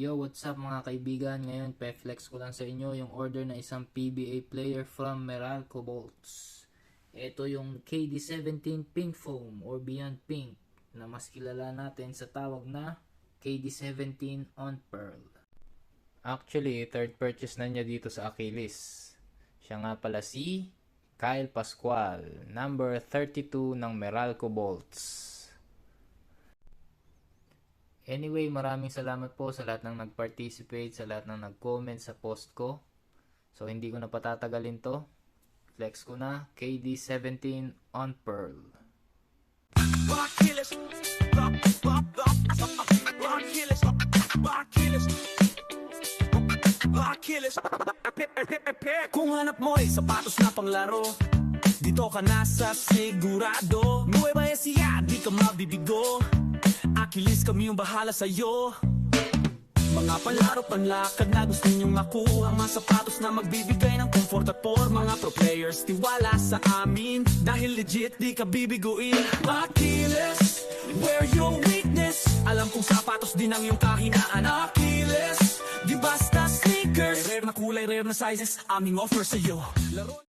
Yo, what's up mga kaibigan? Ngayon, pe-flex ko lang sa inyo yung order na isang PBA player from Meralco Bolts. Ito yung KD17 Pink Foam or Beyond Pink na mas kilala natin sa tawag na KD17 on Pearl. Actually, third purchase na niya dito sa Achilles. Siya nga pala si Kyle Pascual, number 32 ng Meralco Bolts. Anyway, maraming salamat po sa lahat ng nag-participate, sa lahat ng nag-comment sa post ko. So, hindi ko na patatagalin to. Flex ko na, KD17 on Pearl. Kung hanap mo ay sapatos na panglaro, dito ka nasa sigurado. Nueva Ecija, di ka mabibigo. Achilles, kami yung bahala sa'yo. Mga panlaro, panlakad na gusto nyong makuha. Mga sapatos na magbibigay ng comfort at for mga pro players. Tiwala sa amin, dahil legit di ka bibiguin. Achilles, wear your weakness. Alam kong sapatos din ang iyong kahinaan. Achilles, di basta sneakers. Rare na kulay, rare na sizes, aming offer sa'yo. Laro